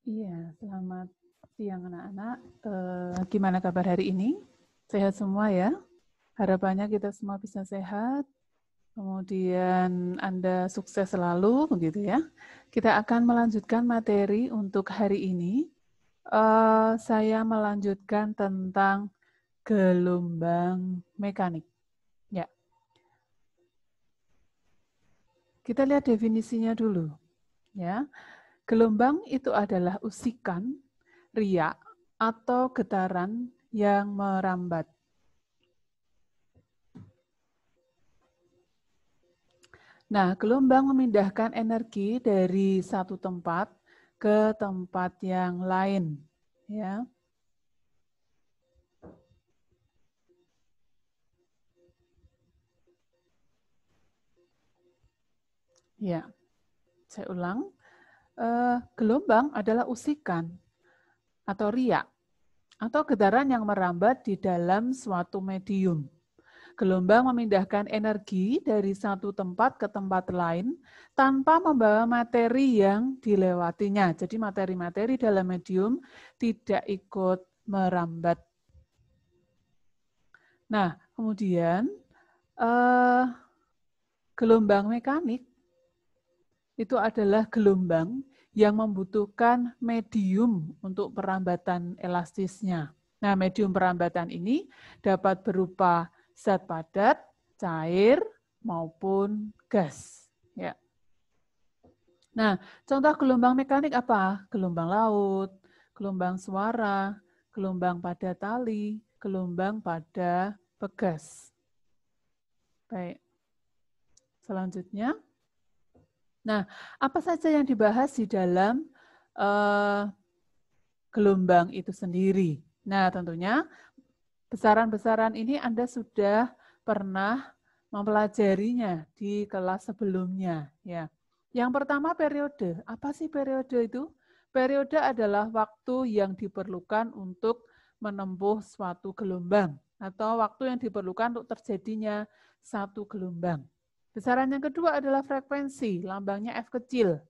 Iya, selamat siang anak-anak. Gimana kabar hari ini? Sehat semua ya? Harapannya kita semua bisa sehat. Kemudian Anda sukses selalu, begitu ya. Kita akan melanjutkan materi untuk hari ini. Saya melanjutkan tentang gelombang mekanik. Ya, kita lihat definisinya dulu. Ya, gelombang itu adalah usikan, riak, atau getaran yang merambat. Nah, gelombang memindahkan energi dari satu tempat ke tempat yang lain, ya. Ya, saya ulang. Gelombang adalah usikan atau riak atau getaran yang merambat di dalam suatu medium. Gelombang memindahkan energi dari satu tempat ke tempat lain tanpa membawa materi yang dilewatinya. Jadi materi-materi dalam medium tidak ikut merambat. Nah, kemudian gelombang mekanik itu adalah gelombang yang membutuhkan medium untuk perambatan elastisnya. Nah, medium perambatan ini dapat berupa zat padat, cair, maupun gas. Ya. Nah, contoh gelombang mekanik apa? Gelombang laut, gelombang suara, gelombang pada tali, gelombang pada pegas. Baik. Selanjutnya. Nah, apa saja yang dibahas di dalam gelombang itu sendiri? Nah, tentunya besaran-besaran ini Anda sudah pernah mempelajarinya di kelas sebelumnya. Ya. Yang pertama periode. Apa sih periode itu? Periode adalah waktu yang diperlukan untuk menempuh suatu gelombang atau waktu yang diperlukan untuk terjadinya satu gelombang. Besaran yang kedua adalah frekuensi, lambangnya F kecil.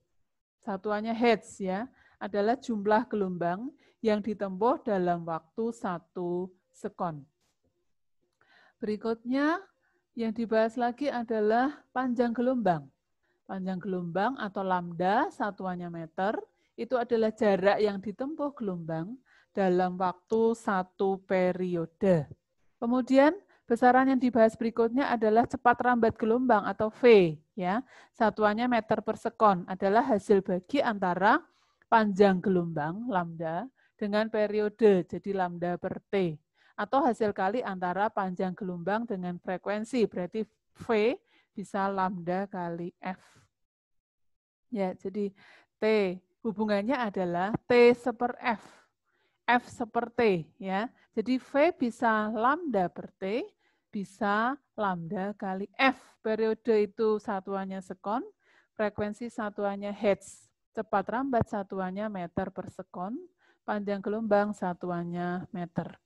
Satuannya hertz ya, adalah jumlah gelombang yang ditempuh dalam waktu 1 sekon. Berikutnya yang dibahas lagi adalah panjang gelombang. Panjang gelombang atau lambda, satuannya meter, itu adalah jarak yang ditempuh gelombang dalam waktu 1 periode. Kemudian besaran yang dibahas berikutnya adalah cepat rambat gelombang atau V, ya. Satuannya meter per sekon, adalah hasil bagi antara panjang gelombang lambda dengan periode, jadi lambda per T. Atau hasil kali antara panjang gelombang dengan frekuensi, berarti V bisa lambda kali F. Ya, jadi T hubungannya adalah T seper F. F seper T ya. Jadi V bisa lambda per T, bisa lambda kali F. Periode itu satuannya sekon, frekuensi satuannya hertz. Cepat rambat satuannya meter per sekon, panjang gelombang satuannya meter.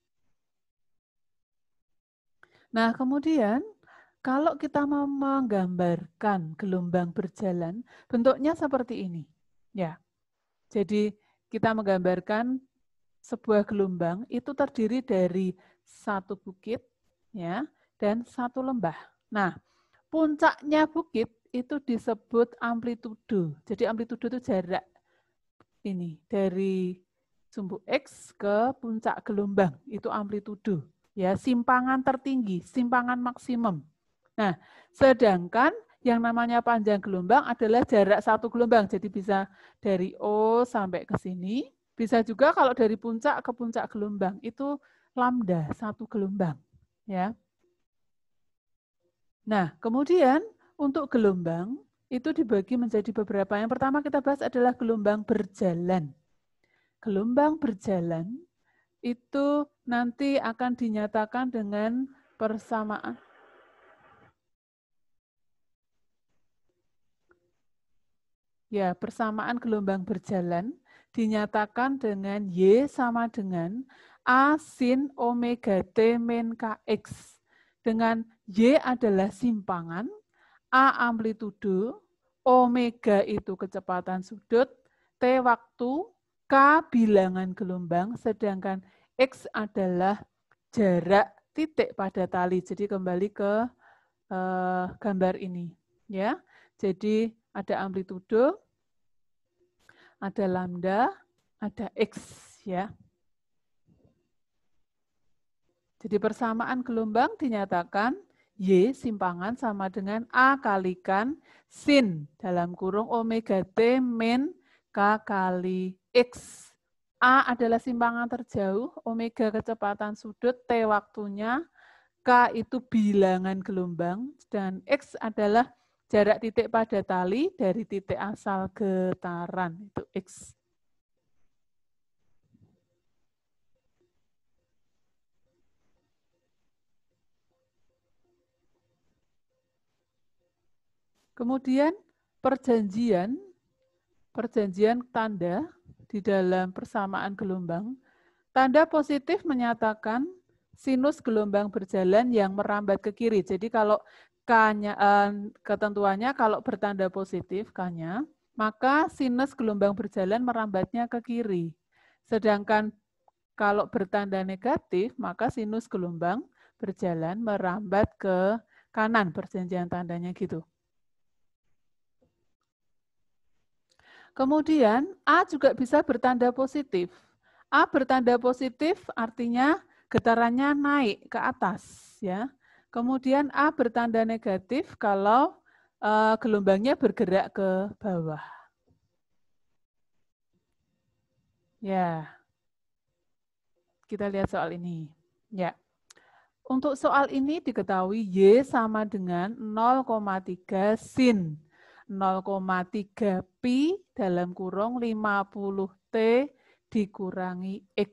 Nah, kemudian kalau kita mau menggambarkan gelombang berjalan, bentuknya seperti ini. Ya. Jadi kita menggambarkan sebuah gelombang itu terdiri dari satu bukit ya dan satu lembah. Nah, puncaknya bukit itu disebut amplitudo. Jadi amplitudo itu jarak ini dari sumbu X ke puncak gelombang, itu amplitudo. Ya, simpangan tertinggi, simpangan maksimum. Nah, sedangkan yang namanya panjang gelombang adalah jarak satu gelombang. Jadi bisa dari O sampai ke sini. Bisa juga kalau dari puncak ke puncak gelombang. Itu lambda, satu gelombang. Ya. Nah, kemudian untuk gelombang itu dibagi menjadi beberapa. Yang pertama kita bahas adalah gelombang berjalan. Gelombang berjalan itu nanti akan dinyatakan dengan persamaan. Ya, persamaan gelombang berjalan dinyatakan dengan Y sama dengan A sin omega T min Kx. Dengan Y adalah simpangan, A amplitudo, omega itu kecepatan sudut, T waktu, K bilangan gelombang, sedangkan X adalah jarak titik pada tali. Jadi kembali ke gambar ini, ya. Jadi ada amplitudo, ada lambda, ada X, ya. Jadi persamaan gelombang dinyatakan Y simpangan sama dengan A kalikan sin dalam kurung omega T min K kali X. A adalah simpangan terjauh, omega kecepatan sudut, T waktunya, K itu bilangan gelombang, dan X adalah jarak titik pada tali dari titik asal getaran, itu X. Kemudian perjanjian tanda di dalam persamaan gelombang. Tanda positif menyatakan sinus gelombang berjalan yang merambat ke kiri. Jadi kalau K-nya, ketentuannya kalau bertanda positif K-nya, maka sinus gelombang berjalan merambatnya ke kiri. Sedangkan kalau bertanda negatif, maka sinus gelombang berjalan merambat ke kanan. Perjanjian tandanya gitu. Kemudian A juga bisa bertanda positif. A bertanda positif artinya getarannya naik ke atas, ya. Kemudian A bertanda negatif kalau gelombangnya bergerak ke bawah. Ya. Kita lihat soal ini. Ya. Untuk soal ini diketahui Y sama dengan 0,3 sin 0,3 pi dalam kurung 50T dikurangi X,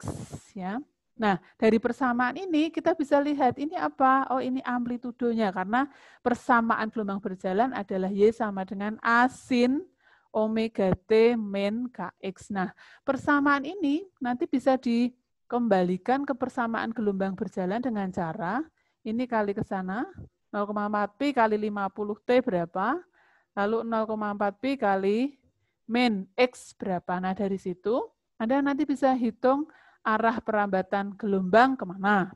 ya. Nah, dari persamaan ini kita bisa lihat ini apa? Oh, ini amplitudonya karena persamaan gelombang berjalan adalah Y sama dengan A sin omega T min Kx. Nah, persamaan ini nanti bisa dikembalikan ke persamaan gelombang berjalan dengan cara ini kali ke sana 0,4 pi kali 50T berapa? Lalu 0,4 pi kali min X berapa. Nah, dari situ Anda nanti bisa hitung arah perambatan gelombang kemana.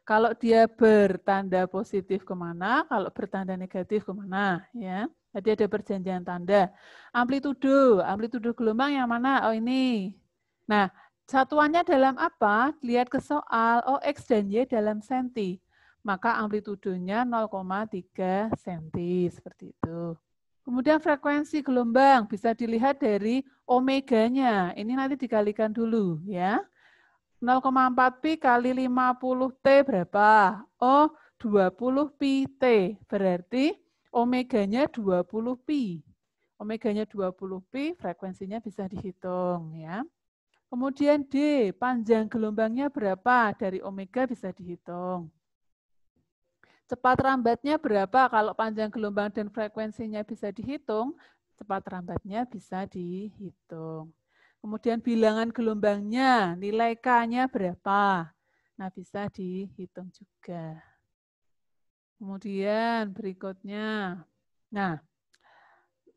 Kalau dia bertanda positif kemana, kalau bertanda negatif kemana. Ya. Jadi ada perjanjian tanda. Amplitudo gelombang yang mana? Oh ini. Nah, satuannya dalam apa? Lihat ke soal, oh X dan Y dalam senti. Maka amplitudonya 0,3 senti, seperti itu. Kemudian frekuensi gelombang bisa dilihat dari omeganya. Ini nanti dikalikan dulu ya. 0,4 pi kali 50T berapa? Oh, 20 pi T. Berarti omeganya 20 pi. Omeganya 20 pi, frekuensinya bisa dihitung ya. Kemudian D, panjang gelombangnya berapa? Dari omega bisa dihitung. Cepat rambatnya berapa? Kalau panjang gelombang dan frekuensinya bisa dihitung, cepat rambatnya bisa dihitung. Kemudian bilangan gelombangnya, nilai K-nya berapa? Nah, bisa dihitung juga. Kemudian berikutnya. Nah,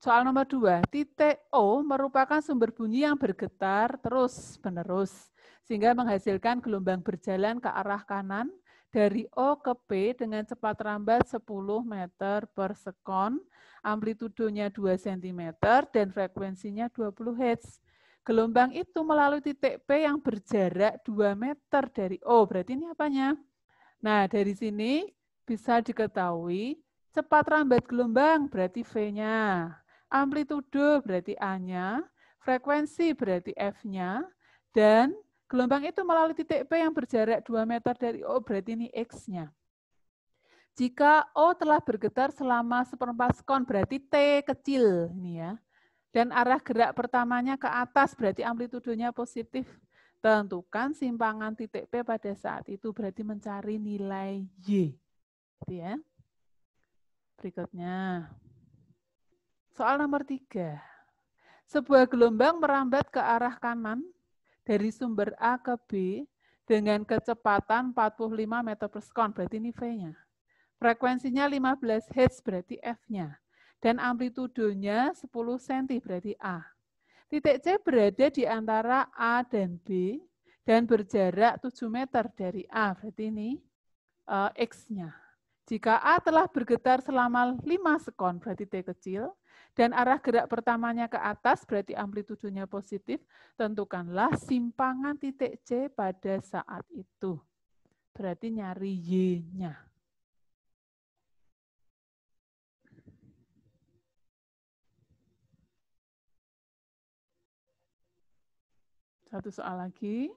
soal nomor 2, titik O merupakan sumber bunyi yang bergetar terus-menerus, sehingga menghasilkan gelombang berjalan ke arah kanan dari O ke P dengan cepat rambat 10 meter per sekon, amplitudonya 2 cm, dan frekuensinya 20 Hz. Gelombang itu melalui titik P yang berjarak 2 meter dari O. Berarti ini apanya? Nah, dari sini bisa diketahui cepat rambat gelombang berarti V-nya. Amplitudo berarti A-nya, frekuensi berarti F-nya, dan gelombang itu melalui titik P yang berjarak 2 meter dari O, berarti ini X-nya. Jika O telah bergetar selama 1/4 sekon, berarti T kecil. Ini ya. Dan arah gerak pertamanya ke atas, berarti amplitudonya positif. Tentukan simpangan titik P pada saat itu, berarti mencari nilai Y. Gitu ya. Berikutnya. Soal nomor 3. Sebuah gelombang merambat ke arah kanan dari sumber A ke B dengan kecepatan 45 meter per sekon, berarti ini V-nya. Frekuensinya 15 Hz, berarti F-nya. Dan amplitudonya 10 cm, berarti A. Titik C berada di antara A dan B dan berjarak 7 meter dari A, berarti ini X-nya. Jika A telah bergetar selama 5 sekon, berarti T kecil, dan arah gerak pertamanya ke atas, berarti amplitudonya positif, tentukanlah simpangan titik C pada saat itu. Berarti nyari Y-nya. Satu soal lagi.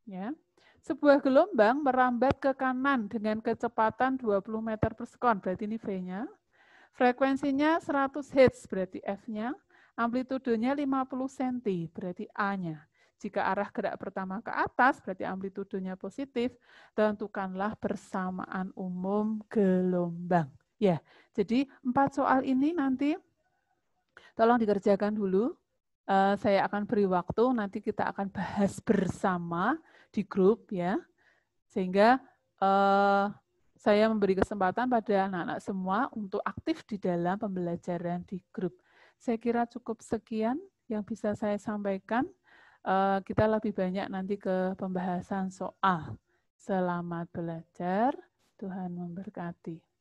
Ya. Sebuah gelombang merambat ke kanan dengan kecepatan 20 meter per sekon, berarti ini V-nya. Frekuensinya 100 Hz, berarti F-nya. Amplitudenya 50 cm, berarti A-nya. Jika arah gerak pertama ke atas, berarti amplitudenya positif, tentukanlah persamaan umum gelombang. Ya, jadi 4 soal ini nanti tolong dikerjakan dulu. Saya akan beri waktu, nanti kita akan bahas bersama di grup ya, sehingga saya memberi kesempatan pada anak-anak semua untuk aktif di dalam pembelajaran di grup. Saya kira cukup sekian yang bisa saya sampaikan. Kita lebih banyak nanti ke pembahasan soal. Selamat belajar, Tuhan memberkati.